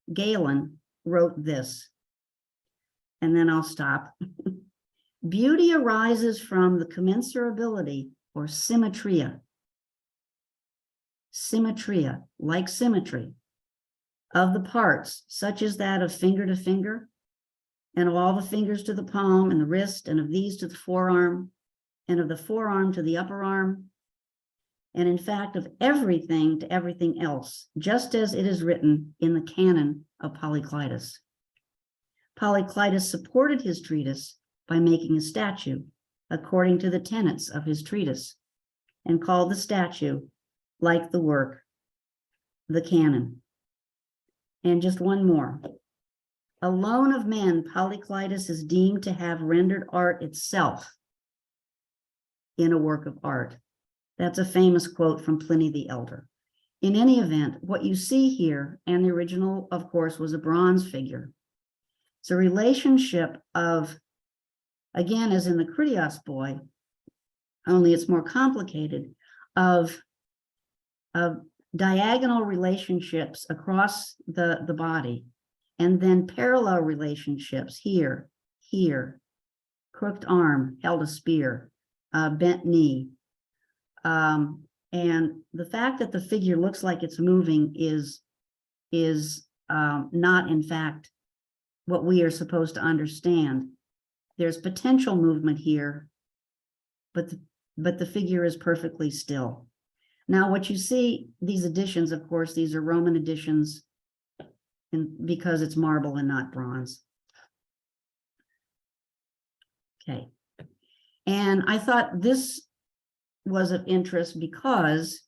AD, Galen wrote this, and then I'll stop. Beauty arises from the commensurability or symmetria. Symmetria, like symmetry, of the parts, such as that of finger to finger, and of all the fingers to the palm and the wrist, and of these to the forearm, and of the forearm to the upper arm, and in fact of everything to everything else, just as it is written in the canon of Polyclitus. Polyclitus supported his treatise by making a statue according to the tenets of his treatise, and called the statue, like the work, the canon. And just one more. Alone of men, Polyclitus is deemed to have rendered art itself in a work of art. That's a famous quote from Pliny the Elder. In any event, what you see here, and the original, of course, was a bronze figure. It's a relationship of, again, as in the Critias boy, only it's more complicated, of diagonal relationships across the body, and then parallel relationships here, here, crooked arm, held a spear, bent knee. And the fact that the figure looks like it's moving is not, in fact, what we are supposed to understand. There's potential movement here, but the figure is perfectly still. Now, what you see, these additions, of course, these are Roman additions, because it's marble and not bronze. Okay. And I thought this was of interest because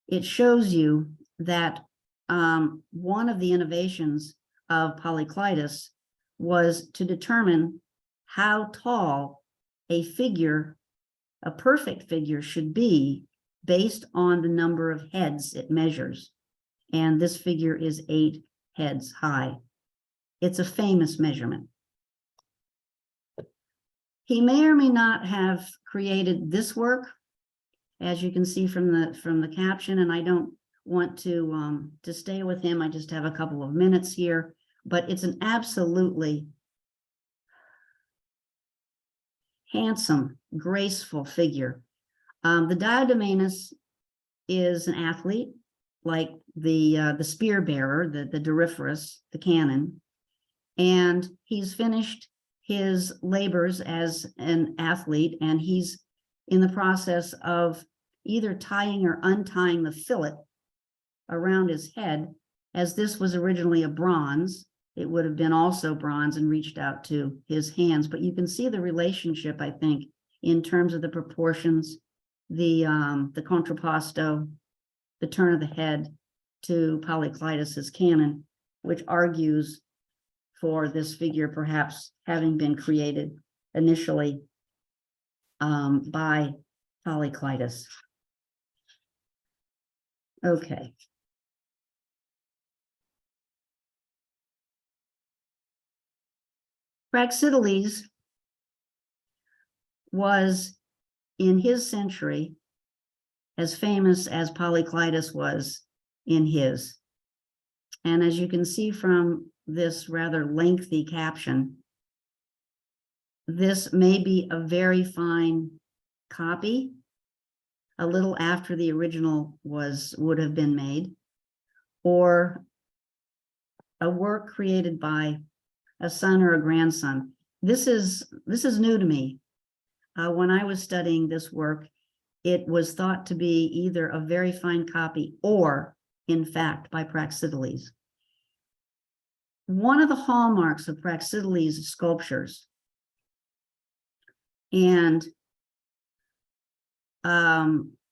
it shows you that one of the innovations of Polyclitus was to determine how tall a figure, a perfect figure, should be based on the number of heads it measures. And this figure is 8 heads high. It's a famous measurement. He may or may not have created this work, as you can see from the caption, and I don't want to stay with him. I just have a couple of minutes here, but it's an absolutely handsome, graceful figure. The Dionysus is an athlete, like the spear bearer, the Doryphorus, the cannon, and he's finished his labors as an athlete, and he's in the process of either tying or untying the fillet around his head. As this was originally a bronze, it would have been also bronze and reached out to his hands. But you can see the relationship, I think, in terms of the proportions, the Contrabasso, the turn of the head to Polyclitus's cannon, which argues for this figure perhaps having been created initially by Polyclitus. Okay. Praxiteles was, in his century, as famous as Polyclitus was in his. And as you can see from this rather lengthy caption, this may be a very fine copy, a little after the original would have been made, or a work created by a son or a grandson. This is new to me. When I was studying this work, it was thought to be either a very fine copy or, in fact, by Praxiteles. One of the hallmarks of Praxiteles' sculptures, and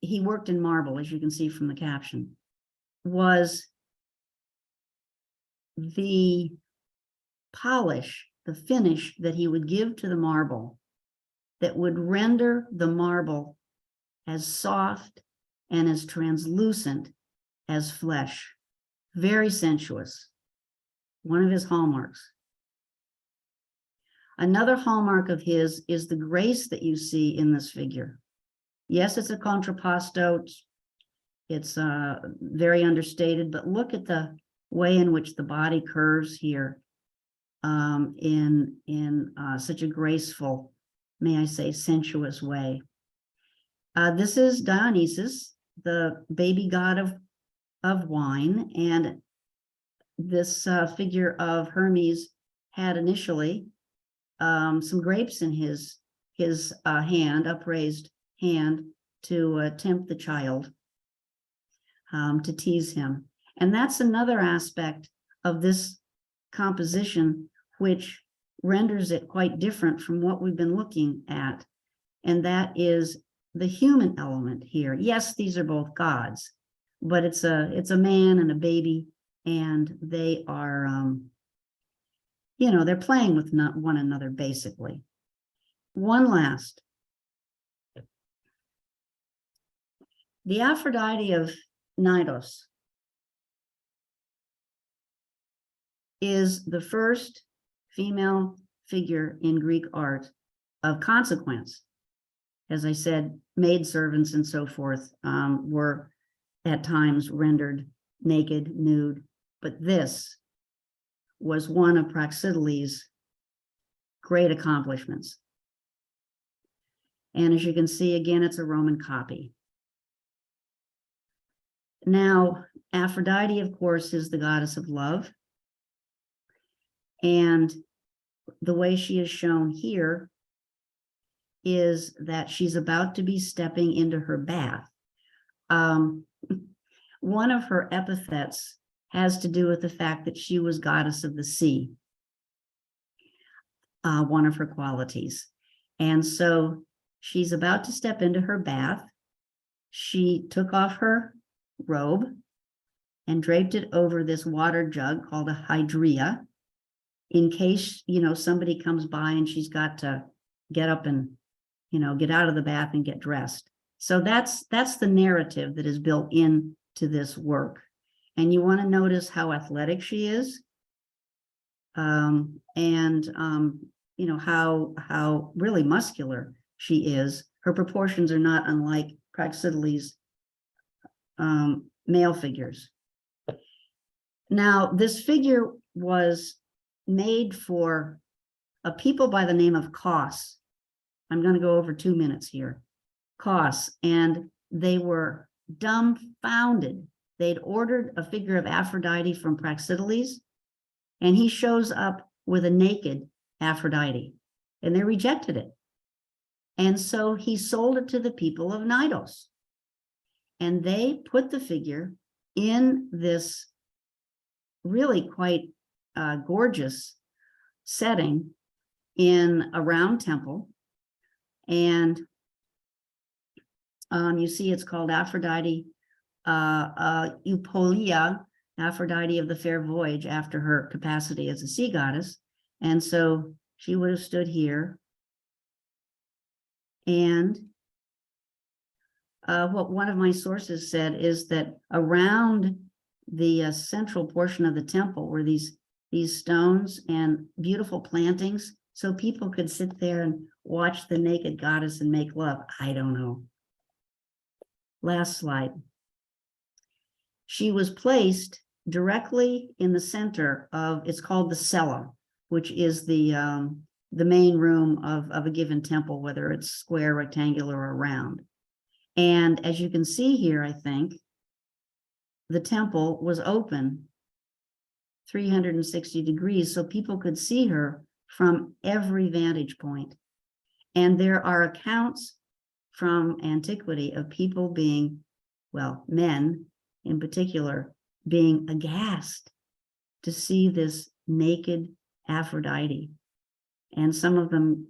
he worked in marble, as you can see from the caption, was the polish, the finish that he would give to the marble that would render the marble as soft and as translucent as flesh. Very sensuous. One of his hallmarks. Another hallmark of his is the grace that you see in this figure. Yes, it's a contrapposto. It's very understated, but look at the way in which the body curves here in such a graceful, may I say, sensuous way. This is Dionysus, the baby god of wine, and this figure of Hermes had initially some grapes in his hand, upraised hand, to tempt the child, to tease him. And that's another aspect of this composition, which renders it quite different from what we've been looking at. And that is the human element here. Yes, these are both gods, but it's a man and a baby, and they are, they're playing with one another, basically. One last. The Aphrodite of Knidos is the first female figure in Greek art of consequence. As I said, maidservants and so forth were at times rendered naked, nude, but this was one of Praxiteles' great accomplishments. And as you can see, again, it's a Roman copy. Now, Aphrodite, of course, is the goddess of love. And the way she is shown here is that she's about to be stepping into her bath. One of her epithets has to do with the fact that she was goddess of the sea, one of her qualities. And so she's about to step into her bath. She took off her robe and draped it over this water jug called a hydria, in case, somebody comes by and she's got to get up and, get out of the bath and get dressed. So that's the narrative that is built into this work. And you want to notice how athletic she is, how really muscular she is. Her proportions are not unlike Praxiteles' male figures. Now, this figure was made for a people by the name of Crossus. I'm going to go over 2 minutes here. Crossus, and they were dumbfounded. They'd ordered a figure of Aphrodite from Praxiteles, and he shows up with a naked Aphrodite, and they rejected it. And so he sold it to the people of Knidos, and they put the figure in this really quite gorgeous setting in a round temple. And you see it's called Aphrodite Eupolia, Aphrodite of the fair voyage, after her capacity as a sea goddess. And so she would have stood here. And what one of my sources said is that around the central portion of the temple were these stones and beautiful plantings, so people could sit there and watch the naked goddess and make love. I don't know. Last slide. She was placed directly in the center of, it's called the cella, which is the main room of a given temple, whether it's square, rectangular, or round. And as you can see here, I think, the temple was open 360 degrees, so people could see her from every vantage point. And there are accounts from antiquity of people being, well, men in particular, being aghast to see this naked Aphrodite. And some of them,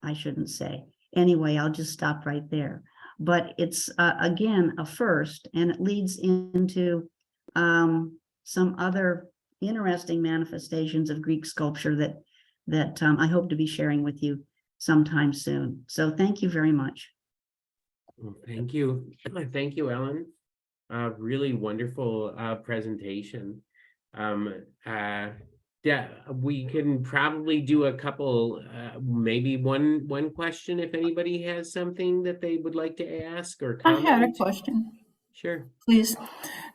I shouldn't say. Anyway, I'll just stop right there. But it's, again, a first, and it leads into some other interesting manifestations of Greek sculpture that I hope to be sharing with you sometime soon. So thank you very much. Well, thank you. Thank you, Ellen. Really wonderful presentation. Yeah, we can probably do a couple, maybe one question if anybody has something that they would like to ask or I comment. had a question, Sure. please.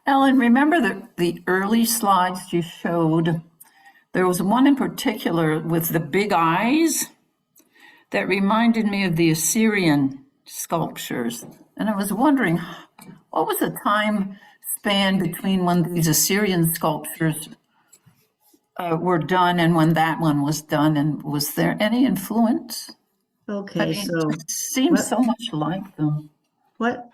Ellen, remember the early slides you showed? There was one in particular with the big eyes that reminded me of the Assyrian sculptures. And I was wondering, what was the time span between when these Assyrian sculptures were done and when that one was done? And was there any influence? Okay, so it seems so much like them. what?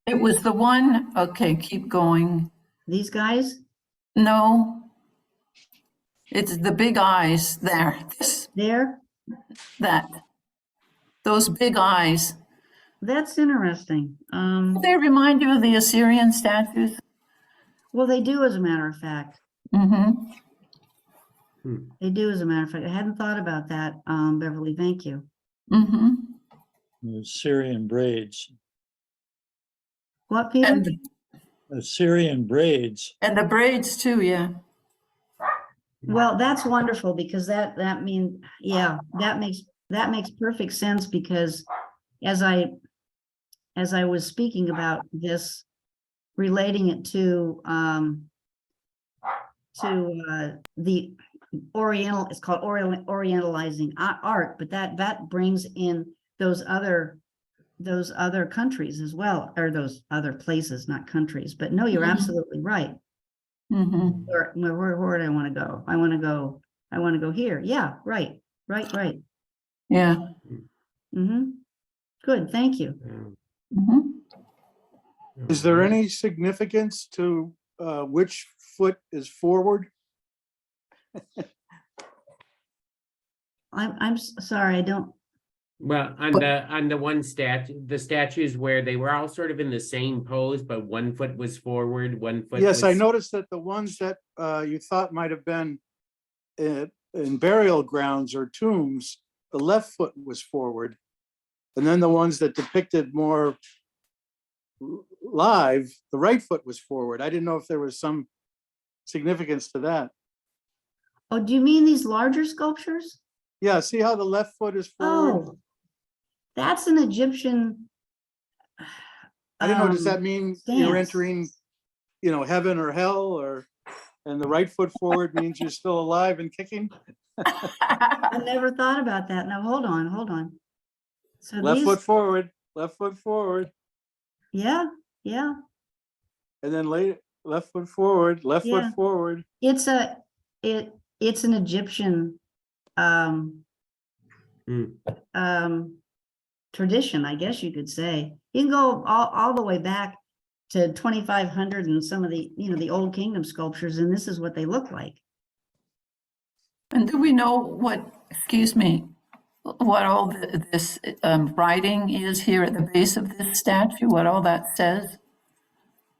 It was the one, okay, keep going. These guys? No, it's the big eyes there. There? Those big eyes. That's interesting. They remind you of the Assyrian statues? Well, they do, as a matter of fact. Mm-hmm. They do, as a matter of fact. I hadn't thought about that, Beverly. Thank you. Mm-hmm. The Syrian braids. What, Peter? And The Syrian braids. the braids too, yeah. Well, that's wonderful, because that means, yeah, that makes perfect sense, because as I was speaking about this relating it to the Oriental, it's called Orientalizing art, but that brings in those other countries as well, or those other places, not countries. But no, you're absolutely right. Mm-hmm. Where do I want to go? I want to go here. Yeah, right. Yeah. Mm-hmm. Good, thank you. Mm-hmm. Is there any significance to which foot is forward? I'm sorry, I don't. Well, on the one the statues where they were all sort of in the same pose, but one foot was forward, one foot Yes, I was- noticed that the ones that you thought might have been in burial grounds or tombs, the left foot was forward. And then the ones that depicted more live, the right foot was forward. I didn't know if there was some significance to that. Oh, do you mean these larger sculptures? Yeah, see how the left foot is forward? Oh, that's an Egyptian. I didn't know, does that mean you're stance. entering, heaven or hell, and the right foot forward means you're still alive and kicking? I never thought about that. Now, hold on. So Left these, foot forward, left foot forward, yeah, and then left foot forward, left Yeah. foot forward. it's an Egyptian tradition, I guess you could say. You can go all the way back to 2500 and some of the, the Old Kingdom sculptures, and this is what they look like. And do we know what all this writing is here at the base of this statue, what all that says?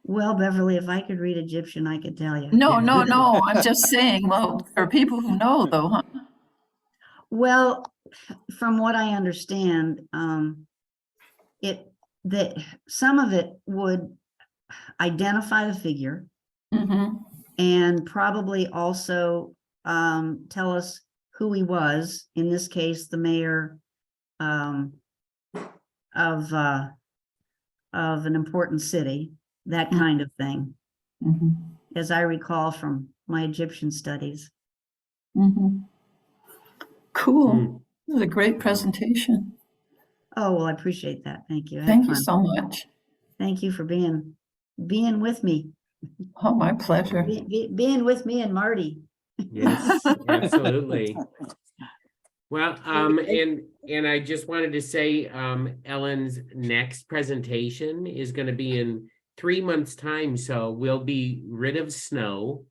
Well, Beverly, if I could read Egyptian, I could tell you. No, I'm just saying, well, there are people who know though, huh? Well, from what I understand, some of it would identify the figure Mm-hmm. and probably also tell us who he was. In this case, the mayor of an important city, that kind of thing, Mm-hmm. as I recall from my Egyptian studies. Mm-hmm. Cool. Mm. This is a great presentation. Oh, well, I appreciate that. Thank you. I had Thank you fun. so much. Thank you for being with me, Oh, my pleasure. being with me and Marty. Yes, absolutely. Well, and I just wanted to say, Ellen's next presentation is going to be in 3 months' time, so we'll be rid of snow,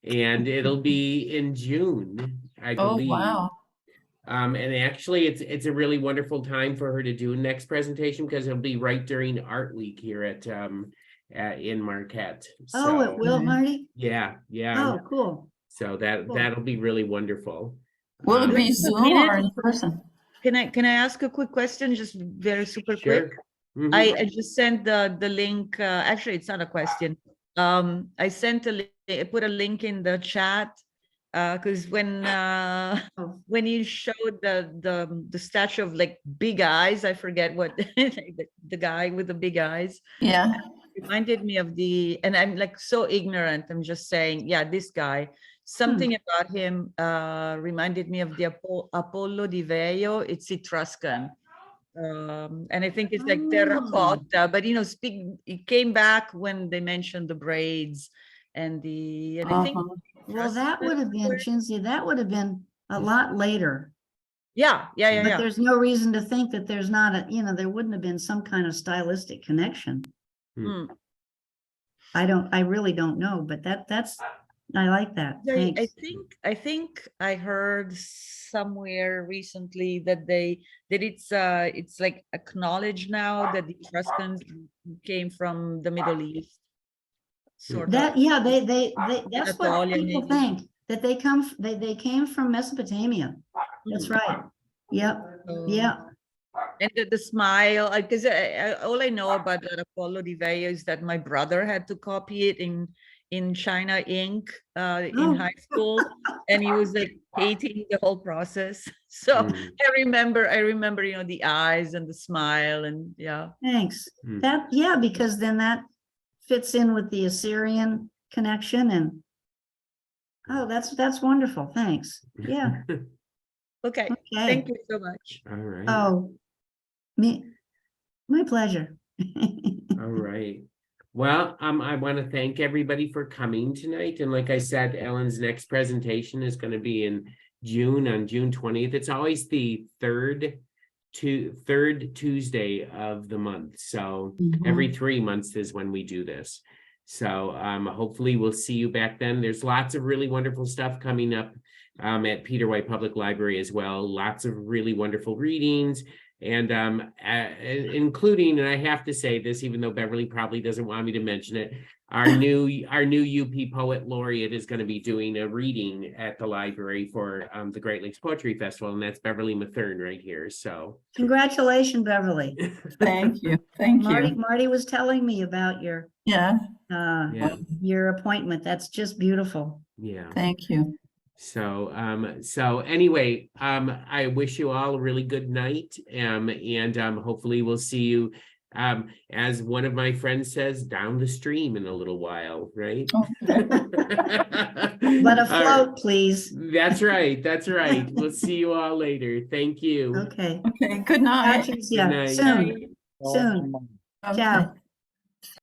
and it'll be in June, I Oh, believe. wow. And actually, it's a really wonderful time for her to do next presentation because it'll be right during Art Week here at in Marquette. Oh, it So, will, Marty? yeah. Oh, cool. So Cool. that'll be really wonderful. Will it be Um, Zoom or in person? Can I ask a quick question, just very super Sure. quick? Mhm. I just sent the link. Actually, it's not a question. I sent I put a link in the chat because when you showed the statue of like big eyes, I forget what the guy with the big eyes Yeah. reminded me of and I'm like so ignorant. I'm just saying, yeah, this guy. Something about him reminded me of the Apollo di Veio. It's Etruscan. And I think it's like terracotta, but it came back when they mentioned the braids and I think Well, that would have been, Chinzia, that would have been a lot later. yeah. But there's no reason to think that there's not there wouldn't have been some kind of stylistic connection. Hmm. I really don't know, but I like that. Yeah, Thanks. I think I heard somewhere recently that it's like acknowledged now that the Etruscans came from the Middle East. Sort of. That's what Anatolian people maybe. think, that they came from Mesopotamia. That's right. Yep. Yeah. And the smile, because all I know about that Apollo di Veio is that my brother had to copy it in China ink in high school, and he was like hating the whole process. So I remember, the eyes and the smile, and yeah. Thanks. Because then that fits in with the Assyrian connection and, oh, that's wonderful. Thanks. Yeah, Okay, okay. thank you so much. All right. Oh, my pleasure. All right. Well, I want to thank everybody for coming tonight. And like I said, Ellen's next presentation is going to be in June, on June 20th. It's always the third Tuesday of the month. So every 3 months is when we do this. So hopefully we'll see you back then. There's lots of really wonderful stuff coming up at Peter White Public Library as well. Lots of really wonderful readings. And including, and I have to say this, even though Beverly probably doesn't want me to mention it, our new UP Poet Laureate is going to be doing a reading at the library for the Great Lakes Poetry Festival, and that's Beverly Mathern right here. So Congratulations, Beverly. Thank you. Thank you. Marty was telling me about your Yeah, your appointment. That's just beautiful. yeah. thank you. So anyway, I wish you all a really good night. And hopefully we'll see you, as one of my friends says, down the stream in a little while, right? But afloat, please. That's right. That's right. We'll see you all later. Thank you. Okay. Okay, good night. Yeah, night. soon. Soon. Okay. Ciao.